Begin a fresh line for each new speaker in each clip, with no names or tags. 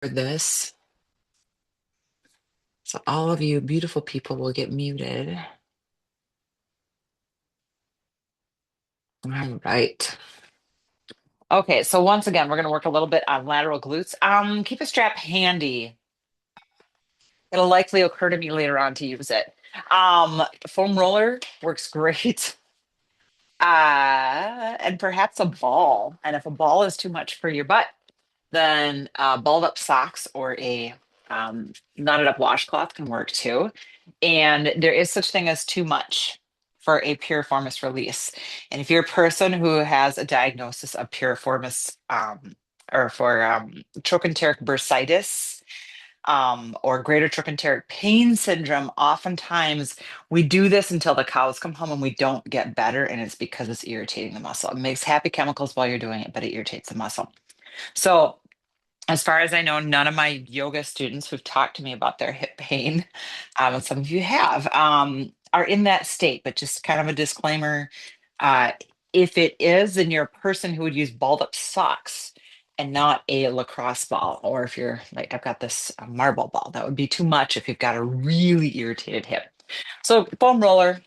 this. So all of you beautiful people will get muted. All right. Okay, so once again, we're going to work a little bit on lateral glutes. Keep a strap handy. It'll likely occur to me later on to use it. Foam roller works great. And perhaps a ball. And if a ball is too much for your butt, then balled up socks or a knotted up washcloth can work too. And there is such thing as too much for a piriformis release. And if you're a person who has a diagnosis of piriformis or for trochanteric bursitis, or greater trochanteric pain syndrome, oftentimes we do this until the cows come home and we don't get better. And it's because it's irritating the muscle. It makes happy chemicals while you're doing it, but it irritates the muscle. So, as far as I know, none of my yoga students who've talked to me about their hip pain, and some of you have, are in that state. But just kind of a disclaimer, uh, if it is, then you're a person who would use balled up socks and not a lacrosse ball. Or if you're like, I've got this marble ball, that would be too much if you've got a really irritated hip. So foam roller,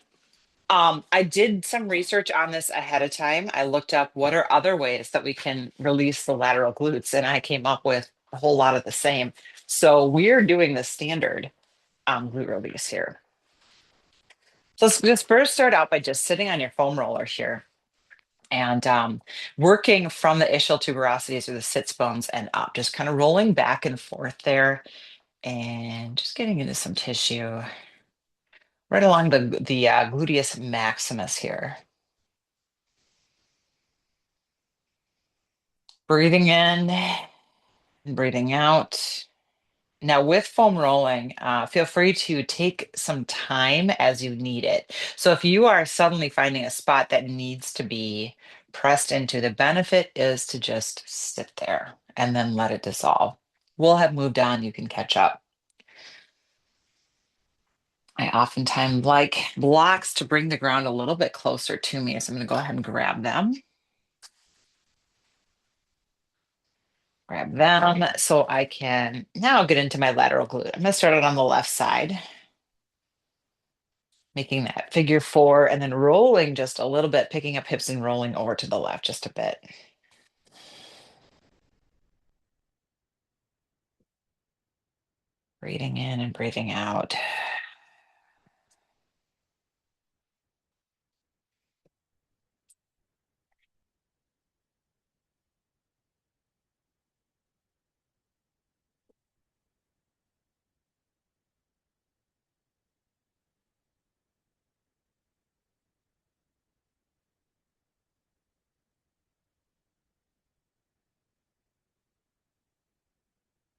I did some research on this ahead of time. I looked up what are other ways that we can release the lateral glutes, and I came up with a whole lot of the same. So we're doing the standard glute release here. So let's just first start out by just sitting on your foam roller here and working from the ischial tuberosities or the sits bones and up, just kind of rolling back and forth there and just getting into some tissue right along the gluteus maximus here. Breathing in and breathing out. Now, with foam rolling, feel free to take some time as you need it. So, if you are suddenly finding a spot that needs to be pressed into, the benefit is to just sit there and then let it dissolve. We'll have moved on. You can catch up. I oftentimes like blocks to bring the ground a little bit closer to me. So, I'm going to go ahead and grab them. Grab them so I can now get into my lateral glute. I'm going to start it on the left side, making that figure four and then rolling just a little bit, picking up hips and rolling over to the left just a bit. Breathing in and breathing out.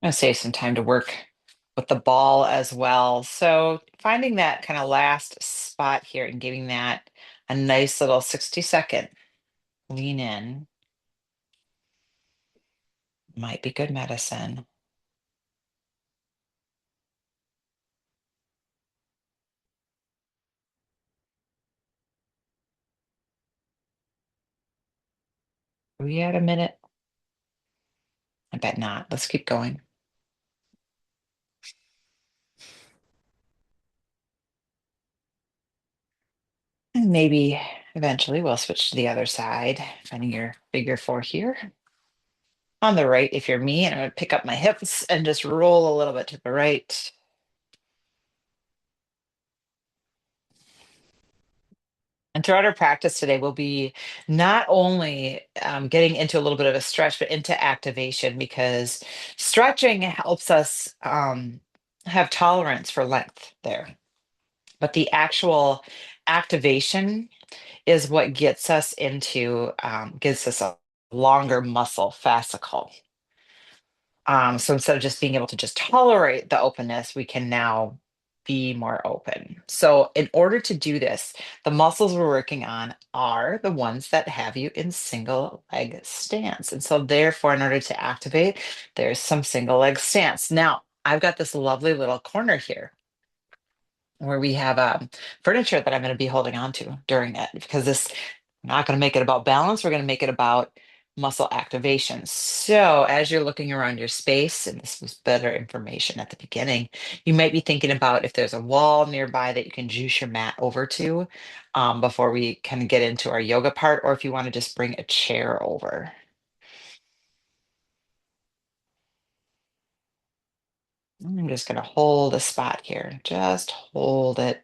I'm going to save some time to work with the ball as well. So finding that kind of last spot here and giving that a nice little 60-second lean in might be good medicine. We had a minute? I bet not. Let's keep going. And maybe eventually we'll switch to the other side, finding your figure four here. On the right, if you're me, and I'm going to pick up my hips and just roll a little bit to the right. And throughout our practice today, we'll be not only getting into a little bit of a stretch, but into activation because stretching helps us have tolerance for length there. But the actual activation is what gets us a longer muscle fascicle. So instead of just being able to just tolerate the openness, we can now be more open. So in order to do this, the muscles we're working on are the ones that have you in single leg stance. And so therefore, in order to activate, there's some single leg stance. Now, I've got this lovely little corner here where we have furniture that I'm going to be holding on to during it because this, I'm not going to make it about balance. We're going to make it about muscle activation. So, as you're looking around your space, and this was better information at the beginning, you might be thinking about if there's a wall nearby that you can juice your mat over to before we kind of get into our yoga part, or if you want to just bring a chair over. I'm just going to hold a spot here. Just hold it.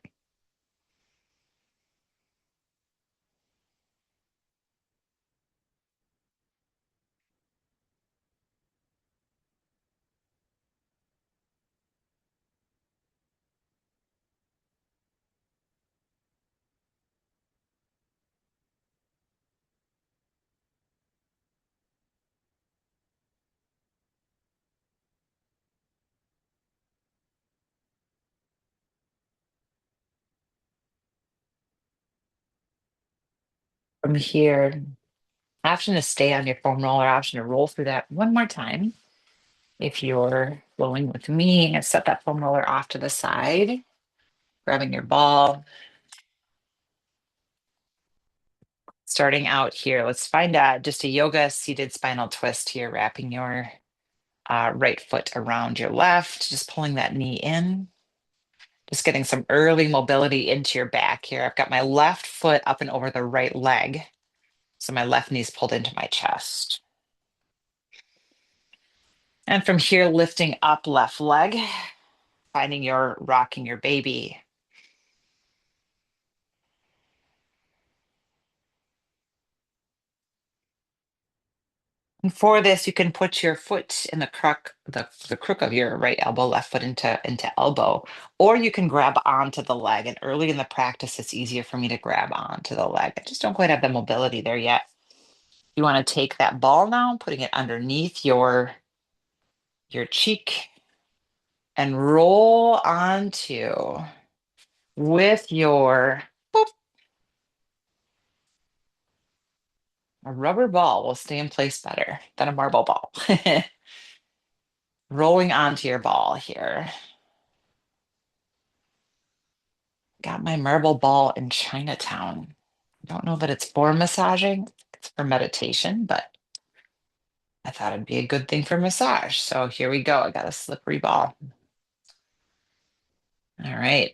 From here, option to stay on your foam roller, option to roll through that one more time. If you're flowing with me, and set that foam roller off to the side, grabbing your ball. Starting out here, let's find just a yoga seated spinal twist here, wrapping your right foot around your left, just pulling that knee in, just getting some early mobility into your back here. I've got my left foot up and over the right leg. So my left knee's pulled into my chest. And from here, lifting up left leg, finding your rocking your baby. And for this, you can put your foot in the crook of your right elbow, left foot into elbow, or you can grab onto the leg. And early in the practice, it's easier for me to grab onto the leg. I just don't quite have the mobility there yet. You want to take that ball now, putting it underneath your cheek and roll onto with your boop, a rubber ball will stay in place better than a marble ball. Rolling onto your ball here. Got my marble ball in Chinatown. I don't know that it's for massaging, it's for meditation, but I thought it'd be a good thing for massage. So here we go. I got a slippery ball. All right.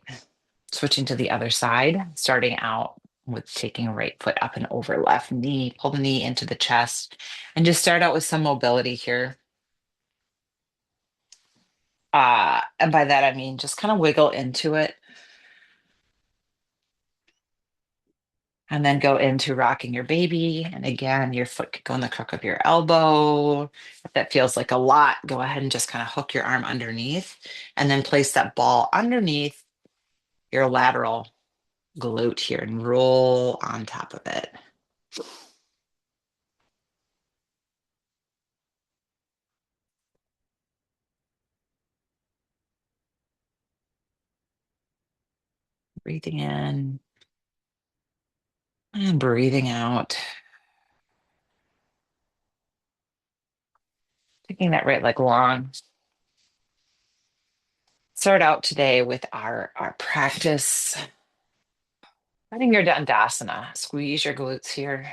Switching to the other side, starting out with taking right foot up and over left knee, pull the knee into the chest, and just start out with some mobility here. And by that I mean just kind of wiggle into it and then go into rocking your baby. And again, your foot could go in the crook of your elbow. If that feels like a lot, go ahead and just kind of hook your arm underneath and then place that ball underneath your lateral glute here and roll on top of it. Breathing in and breathing out. Taking that right leg long. Start out today with our practice. Finding your dandasana. Squeeze your glutes here.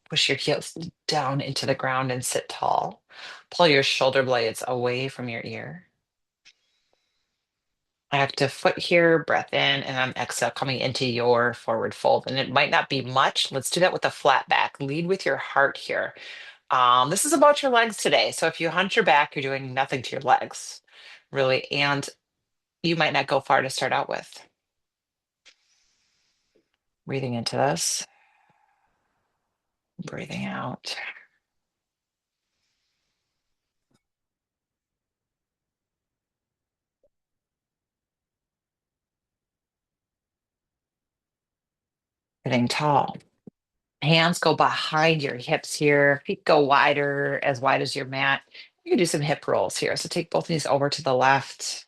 Push your heels down into the ground and sit tall. Pull your shoulder blades away from your ear. Active foot here, breath in, and on exhale, coming into your forward fold. And it might not be much. Let's do that with a flat back. Lead with your heart here. This is about your legs today. So if you hunch your back, you're doing nothing to your legs, really. And you might not go far to start out with. Breathing into this, breathing out. Sitting tall. Hands go behind your hips here. Feet go wider, as wide as your mat. You can do some hip rolls here. So take both knees over to the left.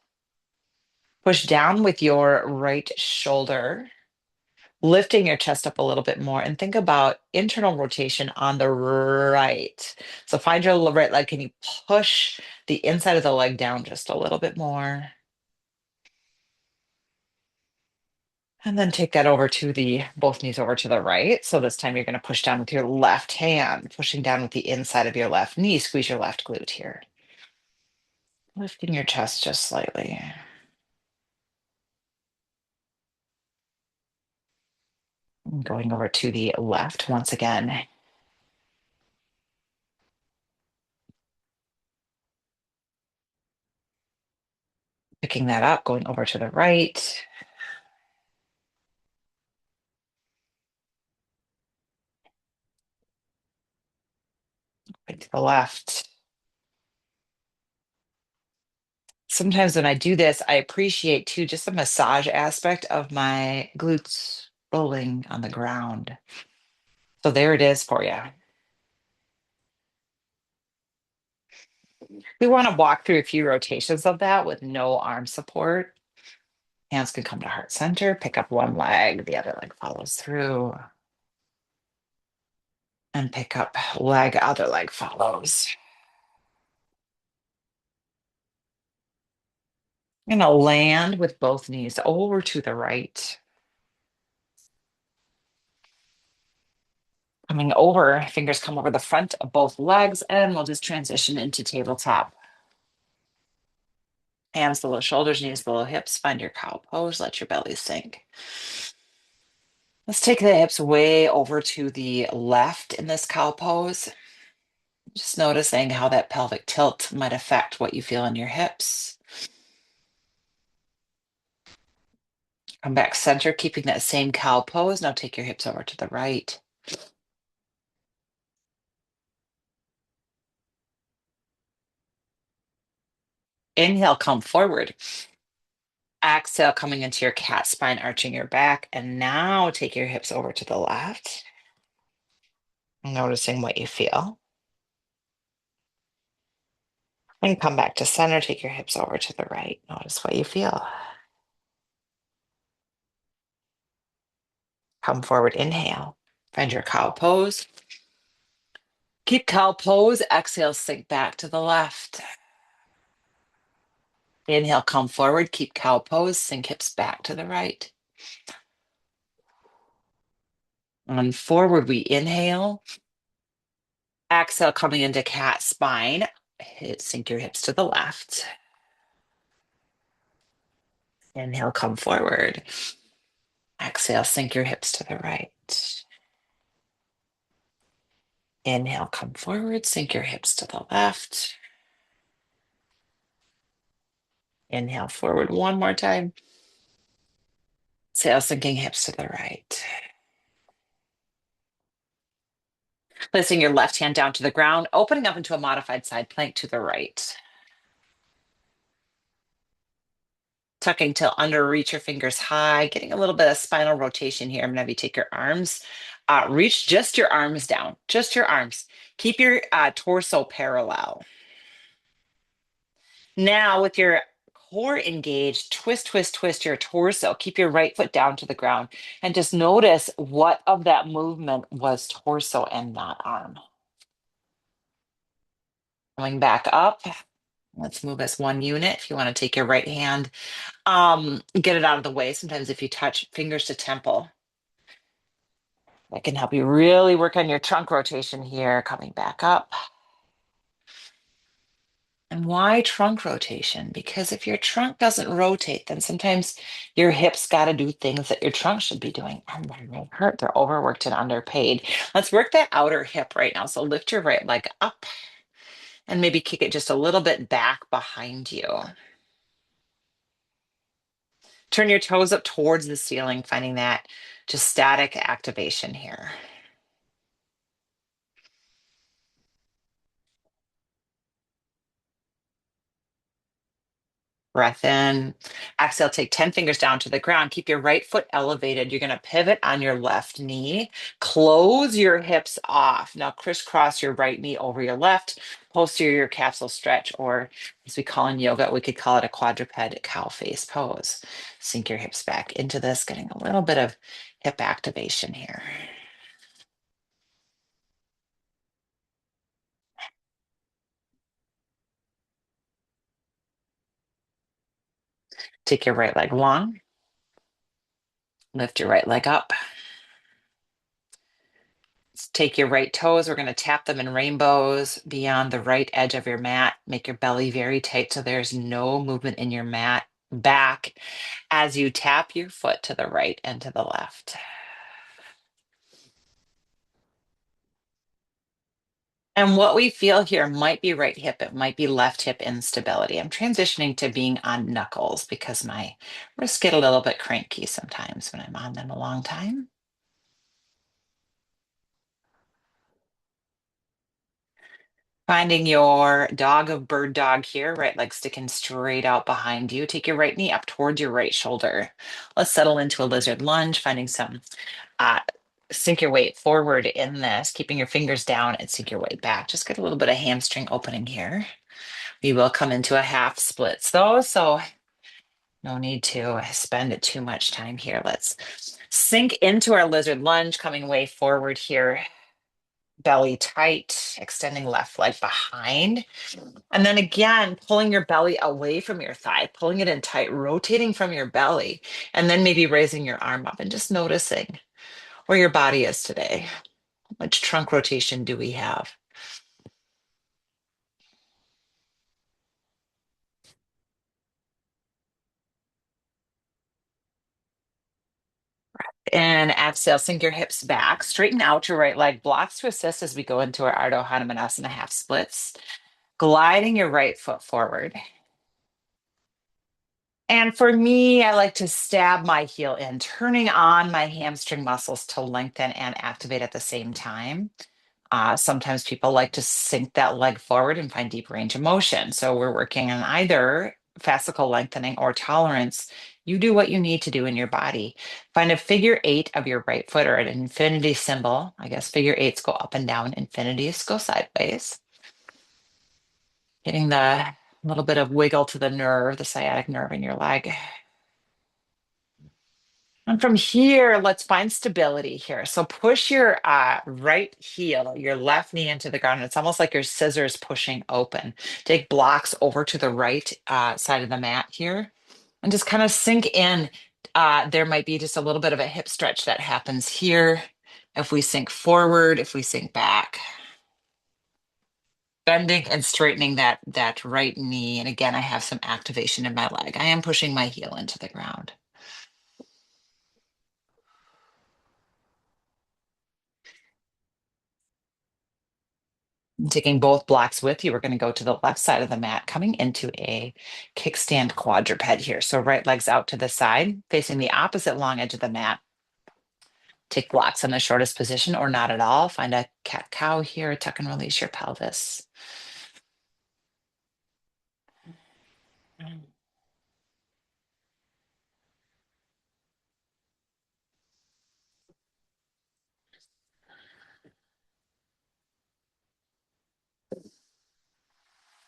Push down with your right shoulder, lifting your chest up a little bit more. And think about internal rotation on the right. So find your right leg. Can you push the inside of the leg down just a little bit more? And then take that over to the both knees over to the right. So this time you're going to push down with your left hand, pushing down with the inside of your left knee. Squeeze your left glute here. Lifting your chest just slightly. And going over to the left once again. Picking that up, going over to the right. Right to the left. Sometimes when I do this, I appreciate too just the massage aspect of my glutes rolling on the ground. So there it is for you. We want to walk through a few rotations of that with no arm support. Hands can come to heart center, pick up one leg, the other leg follows through, and pick up leg, other leg follows. I'm gonna land with both knees over to the right. Coming over, fingers come over the front of both legs, and we'll just transition into tabletop. Hands below shoulders, knees below hips. Find your cow pose. Let your belly sink. Let's take the hips way over to the left in this cow pose. Just noticing how that pelvic tilt might affect what you feel in your hips. Come back center, keeping that same cow pose. Now take your hips over to the right. Inhale, come forward. Exhale, coming into your cat spine, arching your back. And now take your hips over to the left. Noticing what you feel. And come back to center. Take your hips over to the right. Notice what you feel. Come forward, inhale. Find your cow pose. Keep cow pose. Exhale, sink back to the left. Inhale, come forward. Keep cow pose. Sink hips back to the right. On forward, we inhale. Exhale, coming into cat spine. Sink your hips to the left. Inhale, come forward. Exhale, sink your hips to the right. Inhale, come forward. Sink your hips to the left. Inhale forward one more time. Exhale, sinking hips to the right. Placing your left hand down to the ground, opening up into a modified side plank to the right. Tucking till under, reach your fingers high, getting a little bit of spinal rotation here. I'm gonna have you take your arms, reach just your arms down, just your arms. Keep your torso parallel. Now with your core engaged, twist, twist, twist your torso. Keep your right foot down to the ground and just notice what of that movement was torso and not arm. Coming back up. Let's move as one unit. If you want to take your right hand, get it out of the way. Sometimes if you touch fingers to temple, that can help you really work on your trunk rotation here. Coming back up. And why trunk rotation? Because if your trunk doesn't rotate, then sometimes your hips got to do things that your trunk should be doing, and then they hurt. They're overworked and underpaid. Let's work that outer hip right now. So lift your right leg up and maybe kick it just a little bit back behind you. Turn your toes up towards the ceiling, finding that just static activation here. Breath in. Exhale, take 10 fingers down to the ground. Keep your right foot elevated. You're going to pivot on your left knee. Close your hips off. Now crisscross your right knee over your left. Posterior capsule stretch, or as we call in yoga, we could call it a quadruped cow face pose. Sink your hips back into this, getting a little bit of hip activation here. Take your right leg long. Lift your right leg up. Take your right toes. We're going to tap them in rainbows beyond the right edge of your mat. Make your belly very tight so there's no movement in your mat back as you tap your foot to the right and to the left. And what we feel here might be right hip, it might be left hip instability. I'm transitioning to being on knuckles because my wrists get a little bit cranky sometimes when I'm on them a long time. Finding your dog of bird dog here, right leg sticking straight out behind you. Take your right knee up towards your right shoulder. Let's settle into a lizard lunge, finding some uh, sink your weight forward in this, keeping your fingers down and sink your weight back. Just get a little bit of hamstring opening here. We will come into a half splits though, so no need to spend too much time here. Let's sink into our lizard lunge, coming way forward here. Belly tight, extending left leg behind. And then again, pulling your belly away from your thigh, pulling it in tight, rotating from your belly, and then maybe raising your arm up and just noticing where your body is today. Which trunk rotation do we have? And exhale, sink your hips back, straighten out your right leg, blocks to assist as we go into our Ardha Hanumanasana half splits, gliding your right foot forward. And for me, I like to stab my heel in, turning on my hamstring muscles to lengthen and activate at the same time. Sometimes people like to sink that leg forward and find deep range of motion. So we're working on either fascicle lengthening or tolerance. You do what you need to do in your body. Find a figure eight of your right foot or an infinity symbol. I guess figure eights go up and down, infinities go sideways. Getting the little bit of wiggle to the nerve, the sciatic nerve in your leg. And from here, let's find stability here. So push your right heel, your left knee into the ground. It's almost like your scissors pushing open. Take blocks over to the right side of the mat here and just kind of sink in. There might be just a little bit of a hip stretch that happens here. If we sink forward, if we sink back, bending and straightening that right knee. And again, I have some activation in my leg. I am pushing my heel into the ground. Taking both blocks with you, we're going to go to the left side of the mat, coming into a kickstand quadruped here. So right leg's out to the side, facing the opposite long edge of the mat. Take blocks in the shortest position or not at all. Find a cat cow here, tuck and release your pelvis.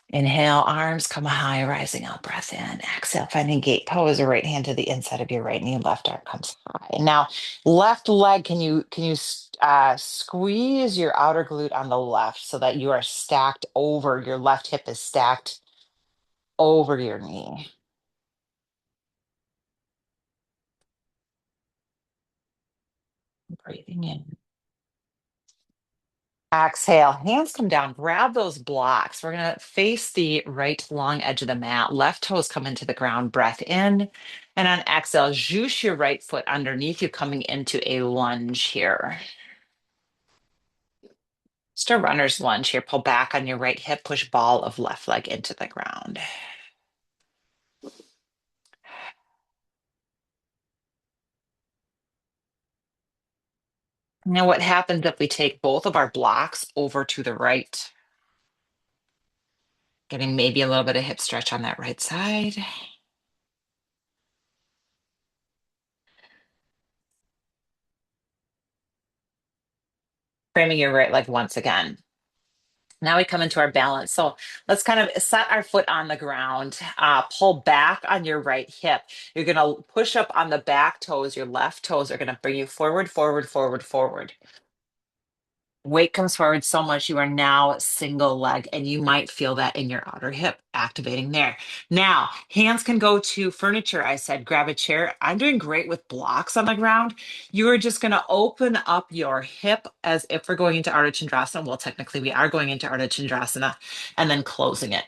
Inhale, arms come high, rising up, breath in. Exhale, finding gate pose, or right hand to the inside of your right knee, left arm comes high. Now, left leg, can you squeeze your outer glute on the left so that you are stacked over, your left hip is stacked over your knee. Breathing in. Exhale, hands come down, grab those blocks. We're going to face the right long edge of the mat. Left toes come into the ground, breath in. And on exhale, juice your right foot underneath you, coming into a lunge here. Just a runner's lunge here. Pull back on your right hip, push ball of left leg into the ground. Now, what happens if we take both of our blocks over to the right? Getting maybe a little bit of hip stretch on that right side. Framing your right leg once again. Now we come into our balance. So let's kind of set our foot on the ground, pull back on your right hip. You're going to push up on the back toes. Your left toes are going to bring you forward, forward, forward, forward. Weight comes forward so much, you are now single leg, and you might feel that in your outer hip activating there. Now, hands can go to furniture. I said, grab a chair. I'm doing great with blocks on the ground. You are just going to open up your hip as if we're going into Ardha Chandrasana. Well, technically, we are going into Ardha Chandrasana and then closing it.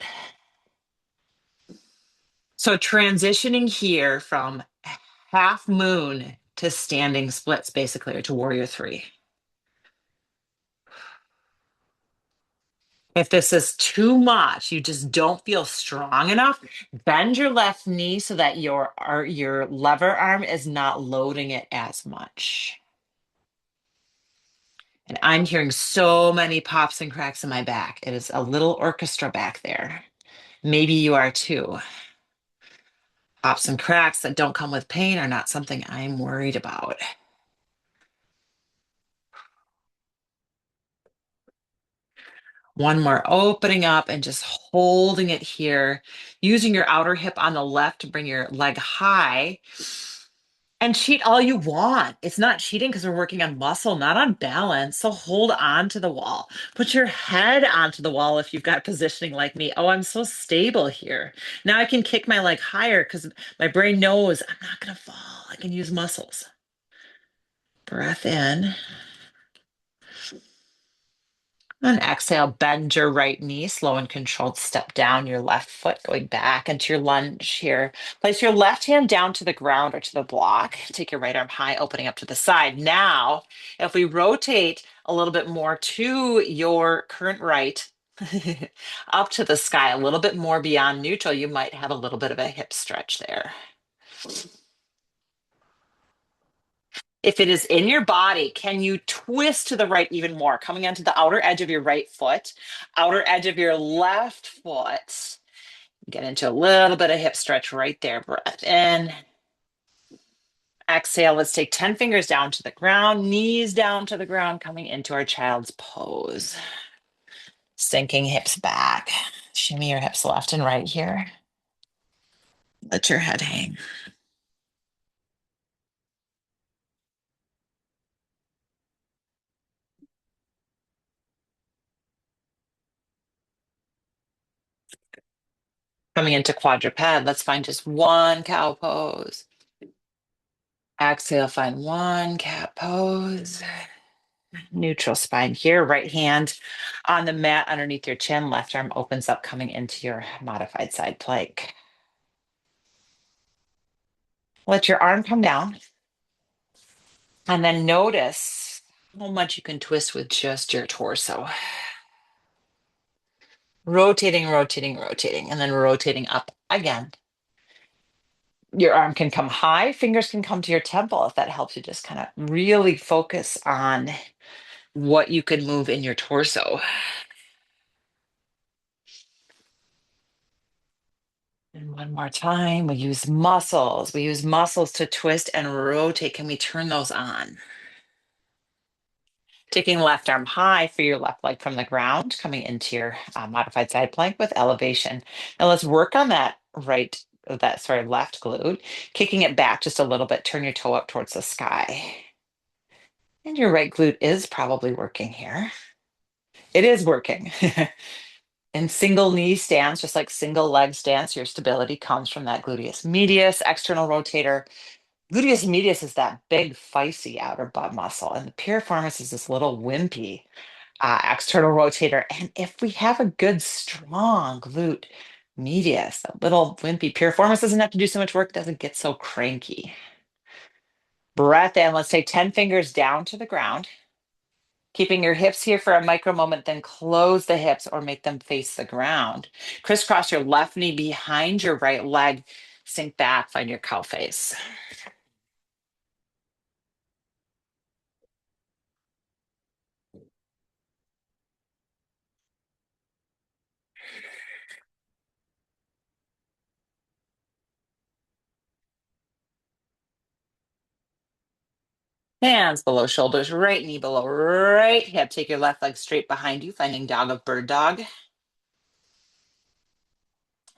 So, transitioning here from half moon to standing splits, basically, or to warrior three. If this is too much, you just don't feel strong enough, bend your left knee so that your lever arm is not loading it as much. And I'm hearing so many pops and cracks in my back. It is a little orchestra back there. Maybe you are too. Pops and cracks that don't come with pain are not something I'm worried about. One more, opening up and just holding it here, using your outer hip on the left to bring your leg high. And cheat all you want. It's not cheating because we're working on muscle, not on balance. So hold on to the wall. Put your head onto the wall if you've got positioning like me. Oh, I'm so stable here. Now I can kick my leg higher because my brain knows I'm not going to fall. I can use muscles. Breath in. And exhale, bend your right knee, slow and controlled step down your left foot, going back into your lunge here. Place your left hand down to the ground or to the block. Take your right arm high, opening up to the side. Now, if we rotate a little bit more to your current right, up to the sky, a little bit more beyond neutral, you might have a little bit of a hip stretch there. If it is in your body, can you twist to the right even more? Coming onto the outer edge of your right foot, outer edge of your left foot. Get into a little bit of hip stretch right there. Breath in. Exhale. Let's take 10 fingers down to the ground, knees down to the ground, coming into our child's pose. Sinking hips back. Shimmy your hips left and right here. Let your head hang. Coming into quadruped, let's find just one cow pose. Exhale, find one cat pose. Neutral spine here, right hand on the mat underneath your chin, left arm opens up, coming into your modified side plank. Let your arm come down and then notice how much you can twist with just your torso. Rotating, rotating, rotating, and then rotating up again. Your arm can come high, fingers can come to your temple if that helps you just kind of really focus on what you can move in your torso. And one more time, we use muscles. We use muscles to twist and rotate. Can we turn those on? Taking left arm high for your left leg from the ground, coming into your modified side plank with elevation. Now let's work on left glute, kicking it back just a little bit. Turn your toe up towards the sky. And your right glute is probably working here. It is working. In single knee stance, just like single leg stance, your stability comes from that gluteus medius, external rotator. Gluteus medius is that big, feisty outer butt muscle, and the piriformis is this little wimpy external rotator. And if we have a good, strong glute medius, a little wimpy piriformis doesn't have to do so much work, doesn't get so cranky. Breath in. Let's take 10 fingers down to the ground, keeping your hips here for a micro moment, then close the hips or make them face the ground. Crisscross your left knee behind your right leg, sink back, find your cow face. Hands below shoulders, right knee below right hip. Take your left leg straight behind you, finding dog of bird dog.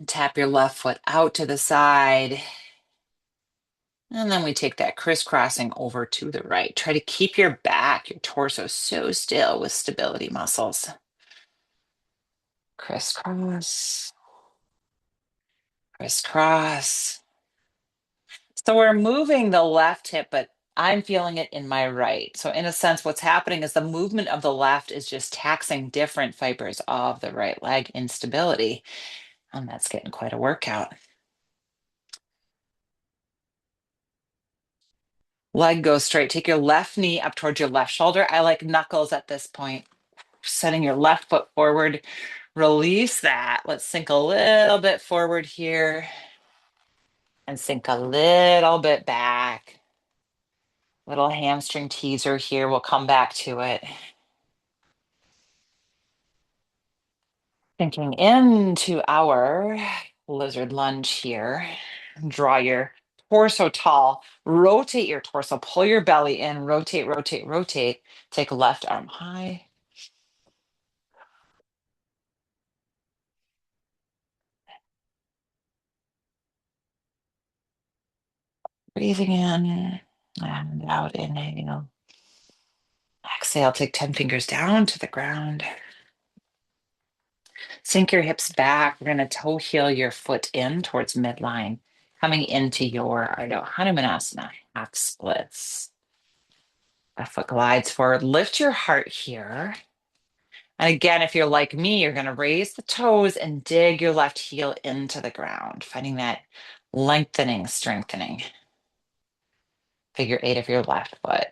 Tap your left foot out to the side. And then we take that crisscrossing over to the right. Try to keep your back, your torso so still with stability muscles. Crisscross, crisscross. So we're moving the left hip, but I'm feeling it in my right. So in a sense, what's happening is the movement of the left is just taxing different fibers of the right leg instability. And that's getting quite a workout. Leg goes straight. Take your left knee up towards your left shoulder. I like knuckles at this point. Setting your left foot forward. Release that. Let's sink a little bit forward here and sink a little bit back. Little hamstring teaser here. We'll come back to it. Sinking into our lizard lunge here. Draw your torso tall. Rotate your torso. Pull your belly in. Rotate, rotate, rotate. Take left arm high. Breathing in and out. Inhale. Exhale. Take 10 fingers down to the ground. Sink your hips back. We're going to toe heel your foot in towards midline, coming into your Ardha Hanumanasana, half splits. Left foot glides forward. Lift your heart here. And again, if you're like me, you're going to raise the toes and dig your left heel into the ground, finding that lengthening, strengthening. Figure eight of your left foot.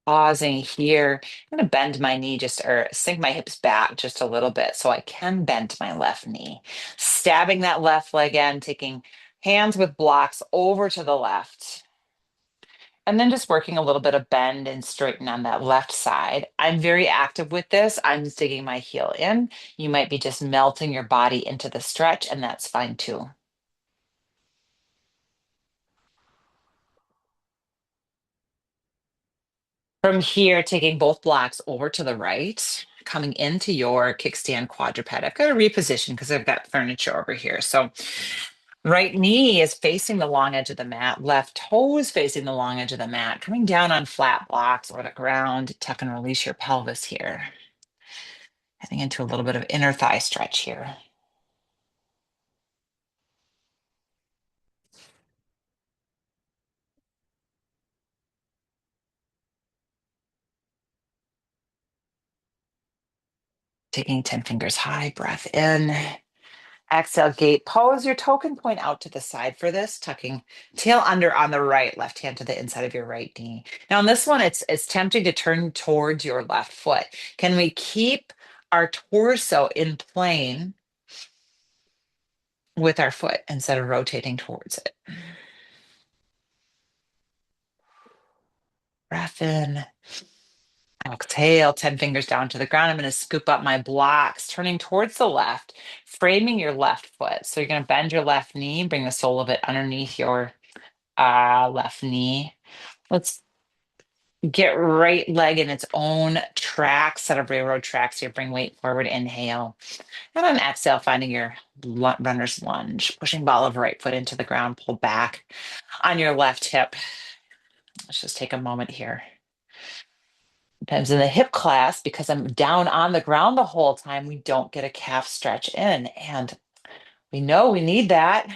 Pausing here. I'm going to bend my knee just or sink my hips back just a little bit so I can bend my left knee. Stabbing that left leg in, taking hands with blocks over to the left. And then just working a little bit of bend and straighten on that left side. I'm very active with this. I'm just digging my heel in. You might be just melting your body into the stretch, and that's fine too. From here, taking both blocks over to the right, coming into your kickstand quadruped. I've got to reposition because I've got furniture over here. So right knee is facing the long edge of the mat, left toe is facing the long edge of the mat, coming down on flat blocks or the ground. Tuck and release your pelvis here. Heading into a little bit of inner thigh stretch here. Taking 10 fingers high, breath in. Exhale, gate pose. Your toe can point out to the side for this, tucking tail under on the right, left hand to the inside of your right knee. Now, on this one, it's tempting to turn towards your left foot. Can we keep our torso in plane with our foot instead of rotating towards it? Breath in. Exhale, 10 fingers down to the ground. I'm going to scoop up my blocks, turning towards the left, framing your left foot. So you're going to bend your left knee, bring the sole of it underneath your left knee. Let's get right leg in its own track, set of railroad tracks here. Bring weight forward, inhale. And on exhale, finding your runner's lunge, pushing ball of right foot into the ground, pull back on your left hip. Let's just take a moment here. Sometimes in the hip class, because I'm down on the ground the whole time, we don't get a calf stretch in. And we know we need that.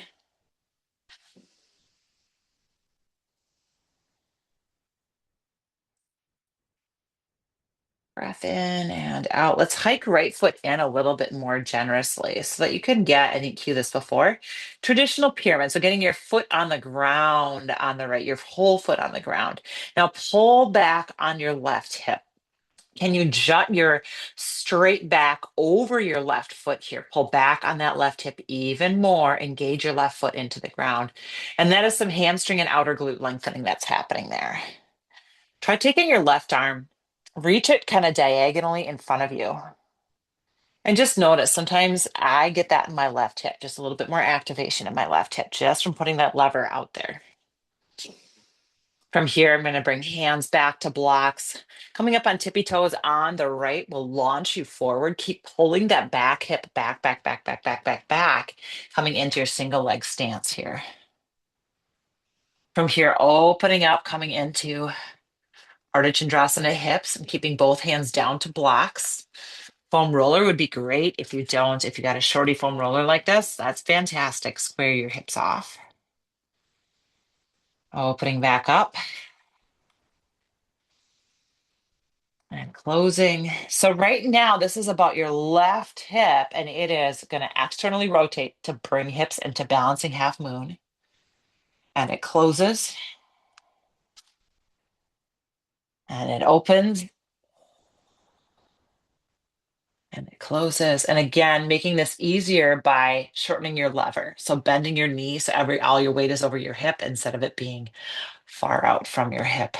Breath in and out. Let's hike right foot in a little bit more generously so that you can get, I didn't cue this before, traditional pyramid. So getting your foot on the ground on the right, your whole foot on the ground. Now pull back on your left hip. Can you jut your straight back over your left foot here? Pull back on that left hip even more. Engage your left foot into the ground. And that is some hamstring and outer glute lengthening that's happening there. Try taking your left arm, reach it kind of diagonally in front of you. And just notice sometimes I get that in my left hip, just a little bit more activation in my left hip, just from putting that lever out there. From here, I'm going to bring hands back to blocks. Coming up on tippy toes on the right will launch you forward. Keep pulling that back hip back, back, back, back, back, back, back, coming into your single leg stance here. From here, opening up, coming into Ardha Chandrasana hips and keeping both hands down to blocks. Foam roller would be great. If you don't, if you got a shorty foam roller like this, that's fantastic. Square your hips off. Opening back up and closing. So right now, this is about your left hip, and it is going to externally rotate to bring hips into balancing half moon. And it closes and it opens and it closes. And again, making this easier by shortening your lever. So bending your knee so all your weight is over your hip instead of it being far out from your hip.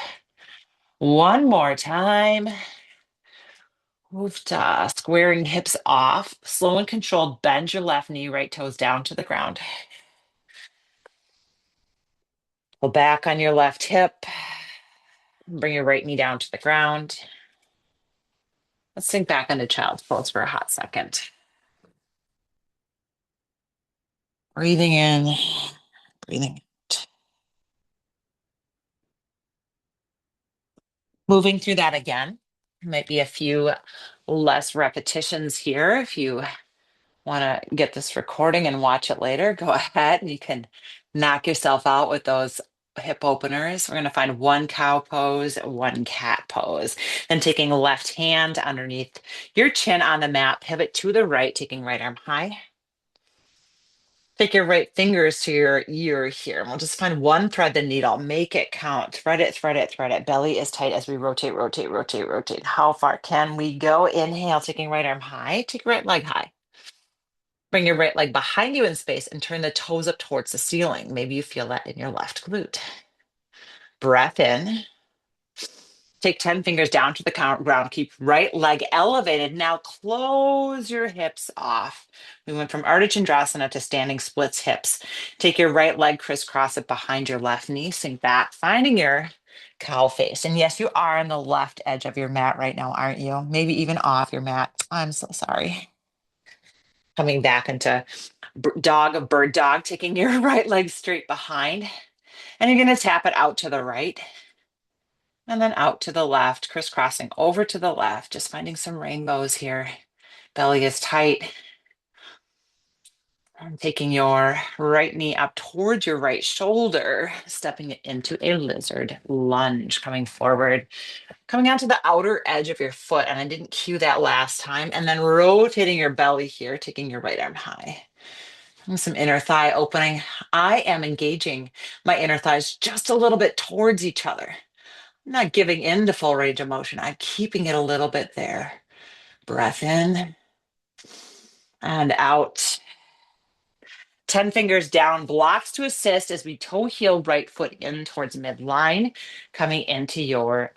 One more time. Move to squaring hips off. Slow and controlled. Bend your left knee, right toes down to the ground. Pull back on your left hip. Bring your right knee down to the ground. Let's sink back into child's pose for a hot second. Breathing in, breathing out. Moving through that again. Might be a few less repetitions here. If you want to get this recording and watch it later, go ahead and you can knock yourself out with those hip openers. We're going to find one cow pose, one cat pose. Then taking left hand underneath your chin on the mat, pivot to the right, taking right arm high. Take your right fingers to your ear here, and we'll just find one thread the needle. Make it count. Thread it, thread it, thread it. Belly is tight as we rotate, rotate, rotate, rotate. How far can we go? Inhale, taking right arm high. Take right leg high. Bring your right leg behind you in space and turn the toes up towards the ceiling. Maybe you feel that in your left glute. Breath in. Take 10 fingers down to the ground. Keep right leg elevated. Now close your hips off. We went from Ardha Chandrasana to standing splits hips. Take your right leg, crisscross it behind your left knee. Sink back, finding your cow face. And yes, you are on the left edge of your mat right now, aren't you? Maybe even off your mat. I'm so sorry. Coming back into dog, bird dog, taking your right leg straight behind. And you're going to tap it out to the right. And then out to the left, crisscrossing over to the left, just finding some rainbows here. Belly is tight. And taking your right knee up towards your right shoulder, stepping it into a lizard lunge, coming forward, coming onto the outer edge of your foot. And I didn't cue that last time. And then rotating your belly here, taking your right arm high. And some inner thigh opening. I am engaging my inner thighs just a little bit towards each other. I'm not giving in to full range of motion. I'm keeping it a little bit there. Breath in and out. 10 fingers down, blocks to assist as we toe heel right foot in towards midline, coming into your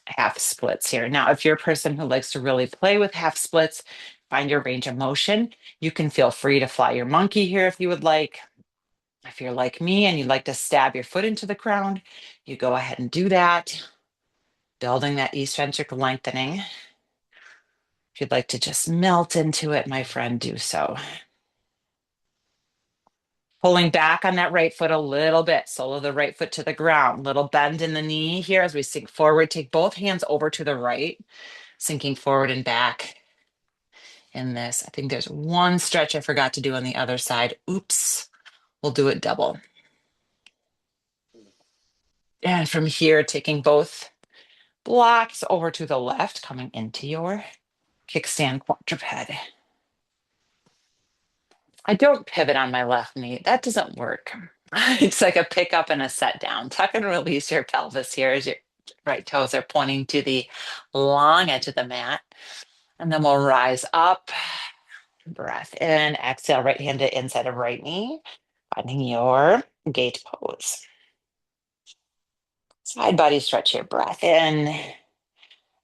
half splits here. Now, if you're a person who likes to really play with half splits, find your range of motion. You can feel free to fly your monkey here if you would like. If you're like me and you'd like to stab your foot into the ground, you go ahead and do that. Building that eccentric lengthening. If you'd like to just melt into it, my friend, do so. Pulling back on that right foot a little bit, sole of the right foot to the ground. Little bend in the knee here as we sink forward. Take both hands over to the right, sinking forward and back in this. I think there's one stretch I forgot to do on the other side. Oops, we'll do it double. And from here, taking both blocks over to the left, coming into your kickstand quadruped. I don't pivot on my left knee. That doesn't work. It's like a pickup and a set down. Tuck and release your pelvis here as your right toes are pointing to the long edge of the mat. And then we'll rise up. Breath in. Exhale, right hand to inside of right knee. Finding your gate pose. Side body stretch here. Breath in.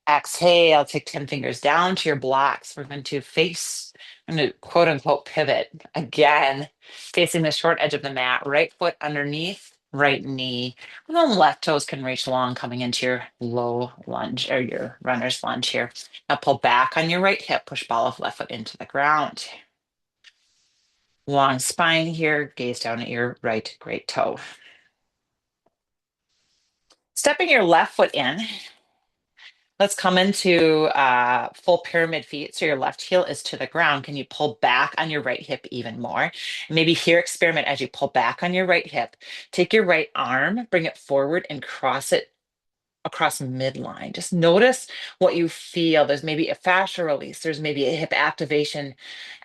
Exhale, take 10 fingers down to your blocks. We're going to face, I'm going to quote unquote pivot again, facing the short edge of the mat. Right foot underneath, right knee. And then left toes can reach long coming into your low lunge or your runner's lunge here. Now pull back on your right hip, push ball of left foot into the ground. Long spine here, gaze down at your right great toe. Stepping your left foot in, let's come into full pyramid feet. So your left heel is to the ground. Can you pull back on your right hip even more? Maybe here, experiment as you pull back on your right hip. Take your right arm, bring it forward and cross it across midline. Just notice what you feel. There's maybe a fascia release. There's maybe a hip activation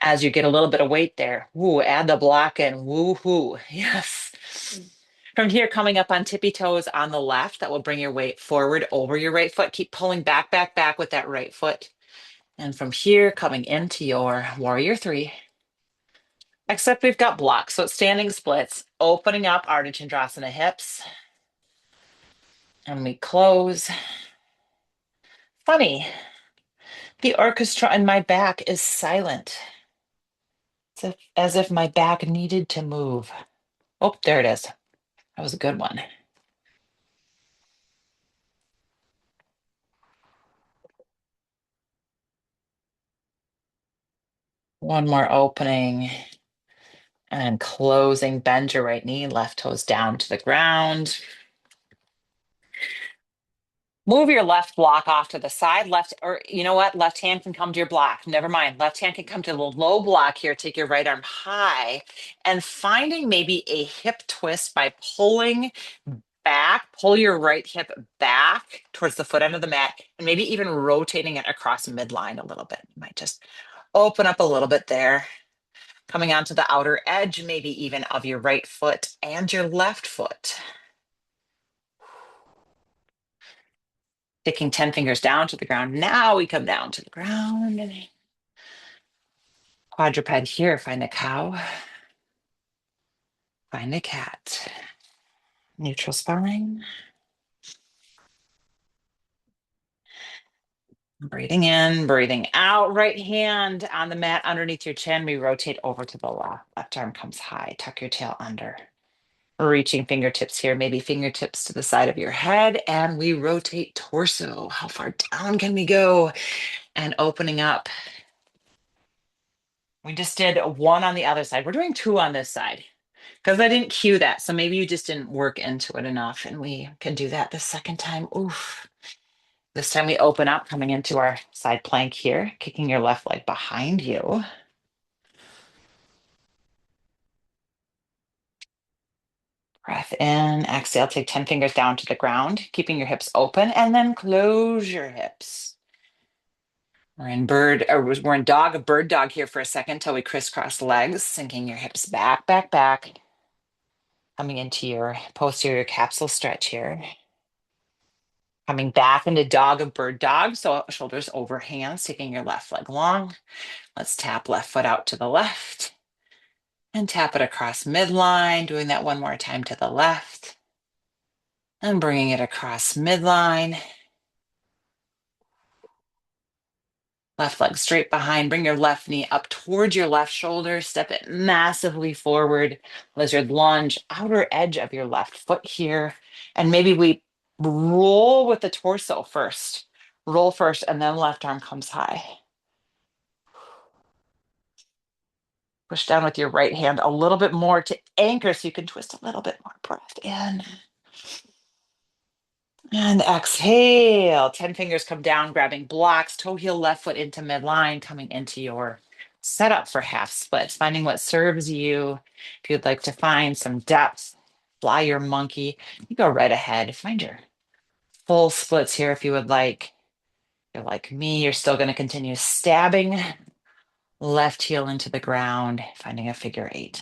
as you get a little bit of weight there. Woo, add the block in. Woo hoo. Yes. From here, coming up on tippy toes on the left, that will bring your weight forward over your right foot. Keep pulling back, back, back with that right foot. And from here, coming into your warrior three, except we've got blocks. So it's standing splits, opening up Ardha Chandrasana hips. And we close. Funny, the orchestra in my back is silent. As if my back needed to move. Oh, there it is. That was a good one. One more opening and closing. Bend your right knee, left toes down to the ground. Move your left block off to the side. Left, or you know what? Left hand can come to your block. Never mind. Left hand can come to the low block here. Take your right arm high and finding maybe a hip twist by pulling back, pull your right hip back towards the foot end of the mat, and maybe even rotating it across midline a little bit. You might just open up a little bit there. Coming onto the outer edge, maybe even of your right foot and your left foot. Taking 10 fingers down to the ground. Now we come down to the ground. Quadruped here, find a cow. Find a cat. Neutral spine. Breathing in, breathing out. Right hand on the mat underneath your chin. We rotate over to the left. Left arm comes high. Tuck your tail under. Reaching fingertips here, maybe fingertips to the side of your head. And we rotate torso. How far down can we go? And opening up. We just did one on the other side. We're doing two on this side because I didn't cue that. So maybe you just didn't work into it enough. And we can do that the second time. Oof. This time we open up, coming into our side plank here, kicking your left leg behind you. Breath in, exhale, take 10 fingers down to the ground, keeping your hips open, and then close your hips. We're in dog, bird dog here for a second till we crisscross legs, sinking your hips back, back, back. Coming into your posterior capsule stretch here. Coming back into dog of bird dog, so shoulders over hands, taking your left leg long. Let's tap left foot out to the left and tap it across midline, doing that one more time to the left and bringing it across midline. Left leg straight behind, bring your left knee up towards your left shoulder, step it massively forward, lizard lunge, outer edge of your left foot here. And maybe we roll with the torso first. Roll first, and then left arm comes high. Push down with your right hand a little bit more to anchor so you can twist a little bit more. Breath in. And exhale. 10 fingers come down, grabbing blocks, toe heel left foot into midline, coming into your setup for half splits, finding what serves you. If you'd like to find some depth, fly your monkey, you go right ahead. Find your full splits here if you would like. If you're like me, you're still going to continue stabbing left heel into the ground, finding a figure eight.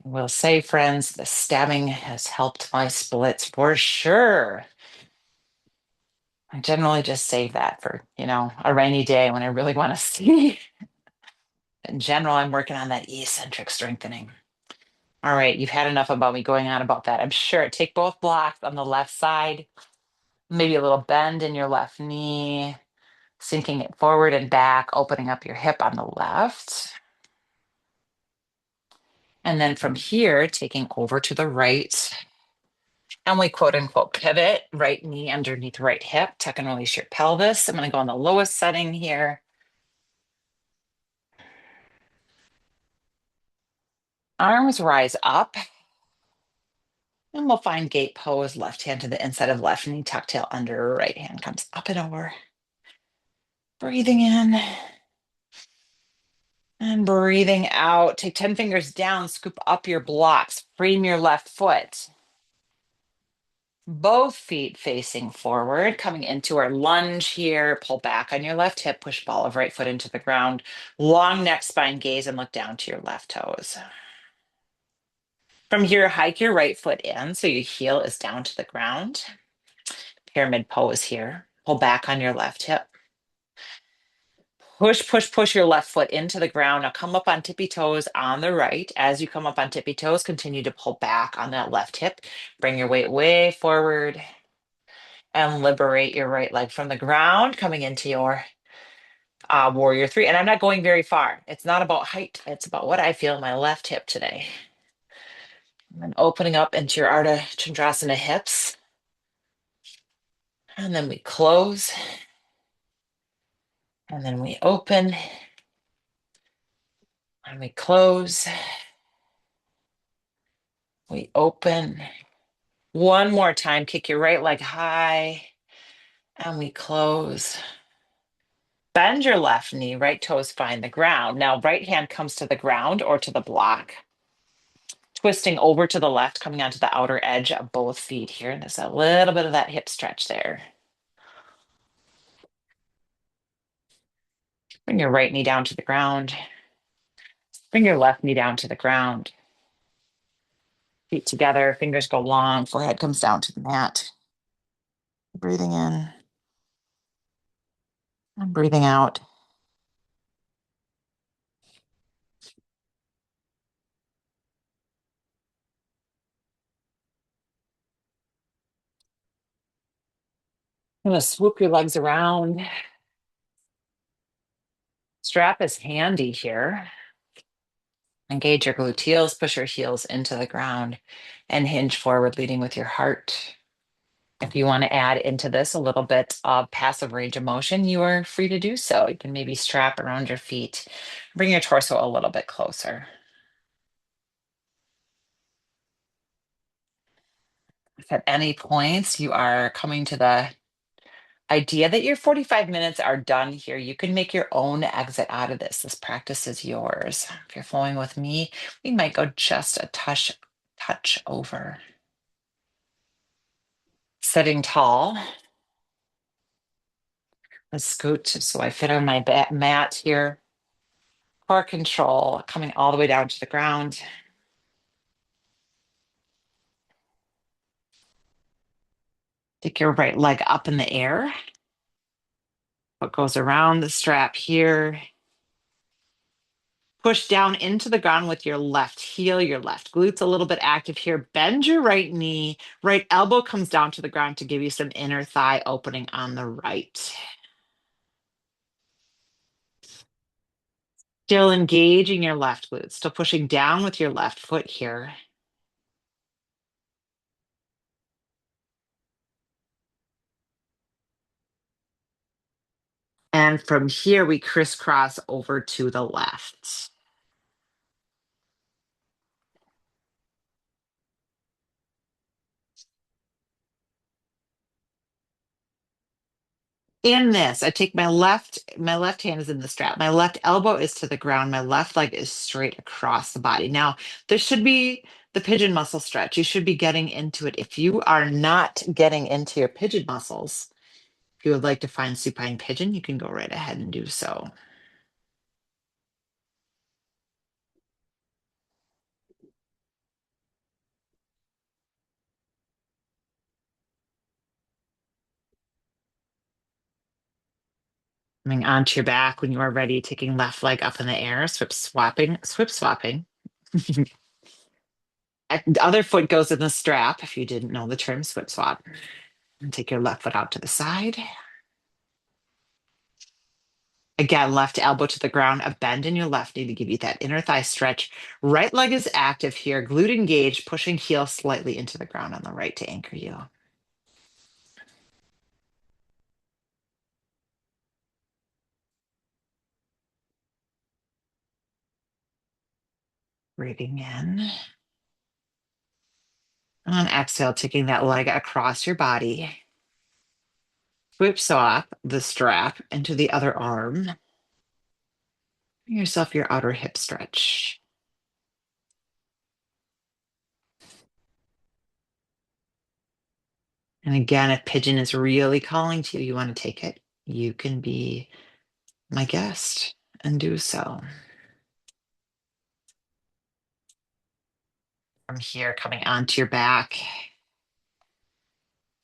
We'll say, friends, the stabbing has helped my splits for sure. I generally just save that for, a rainy day when I really want to see. In general, I'm working on that eccentric strengthening. All right, you've had enough about me going on about that. I'm sure. Take both blocks on the left side, maybe a little bend in your left knee, sinking it forward and back, opening up your hip on the left. And then from here, taking over to the right, and we quote unquote pivot, right knee underneath right hip, tuck and release your pelvis. I'm going to go on the lowest setting here. Arms rise up, and we'll find gate pose, left hand to the inside of left knee, tuck tail under, right hand comes up and over. Breathing in and breathing out. Take 10 fingers down, scoop up your blocks, frame your left foot. Both feet facing forward, coming into our lunge here. Pull back on your left hip, push ball of right foot into the ground. Long neck, spine gaze, and look down to your left toes. From here, hike your right foot in so your heel is down to the ground. Pyramid pose here. Pull back on your left hip. Push, push, push your left foot into the ground. Now come up on tippy toes on the right. As you come up on tippy toes, continue to pull back on that left hip. Bring your weight way forward and liberate your right leg from the ground, coming into your warrior three. And I'm not going very far. It's not about height. It's about what I feel in my left hip today. And then opening up into your Ardha Chandrasana hips. And then we close. And then we open. And we close. We open. One more time. Kick your right leg high. And we close. Bend your left knee, right toes find the ground. Now, right hand comes to the ground or to the block. Twisting over to the left, coming onto the outer edge of both feet here. And there's a little bit of that hip stretch there. Bring your right knee down to the ground. Bring your left knee down to the ground. Feet together, fingers go long, forehead comes down to the mat. Breathing in and breathing out. I'm going to swoop your legs around. Strap is handy here. Engage your gluteals, push your heels into the ground and hinge forward, leading with your heart. If you want to add into this a little bit of passive range of motion, you are free to do so. You can maybe strap around your feet, bring your torso a little bit closer. If at any points you are coming to the idea that your 45 minutes are done here, you can make your own exit out of this. This practice is yours. If you're flowing with me, we might go just a touch over. Sitting tall. Let's scoot so I fit on my mat here. Core control, coming all the way down to the ground. Take your right leg up in the air. What goes around the strap here. Push down into the ground with your left heel, your left glutes a little bit active here. Bend your right knee. Right elbow comes down to the ground to give you some inner thigh opening on the right. Still engaging your left glutes. Still pushing down with your left foot here. And from here, we crisscross over to the left. In this, I take my left hand is in the strap. My left elbow is to the ground. My left leg is straight across the body. Now, there should be the pigeon muscle stretch. You should be getting into it. If you are not getting into your pigeon muscles, if you would like to find supine pigeon, you can go right ahead and do so. Coming onto your back when you are ready, taking left leg up in the air, swip swapping. The other foot goes in the strap, if you didn't know the term, swip swap. And take your left foot out to the side. Again, left elbow to the ground, a bend in your left knee to give you that inner thigh stretch. Right leg is active here, glute engaged, pushing heel slightly into the ground on the right to anchor you. Breathing in. And on exhale, taking that leg across your body. Whips off the strap into the other arm. Give yourself your outer hip stretch. And again, if pigeon is really calling to you, you want to take it, you can be my guest and do so. From here, coming onto your back,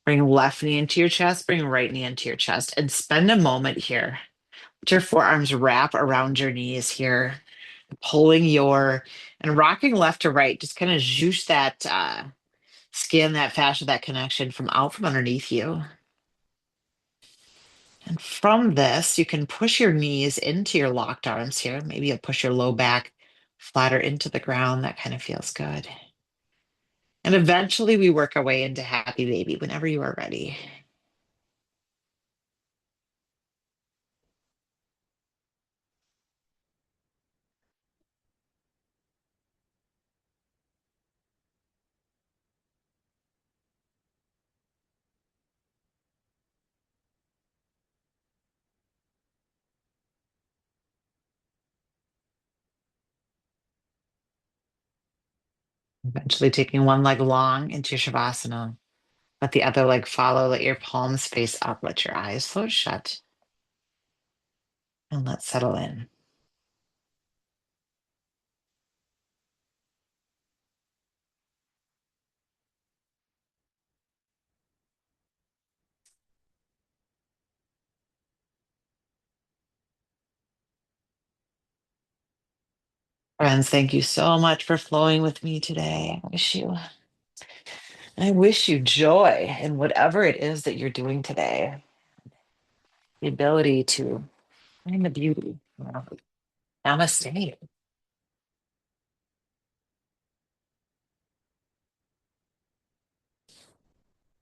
bring left knee into your chest, bring right knee into your chest, and spend a moment here. Let your forearms wrap around your knees here, pulling your and rocking left to right. Just kind of zhoosh that skin, that fascia, that connection from out from underneath you. And from this, you can push your knees into your locked arms here. Maybe you'll push your low back flatter into the ground. That kind of feels good. And eventually we work our way into happy baby whenever you are ready. Eventually taking one leg long into Shavasana. Let the other leg follow. Let your palms face up. Let your eyes float shut. And let's settle in. Friends, thank you so much for flowing with me today. I wish you joy in whatever it is that you're doing today. The ability to find the beauty. Namaste.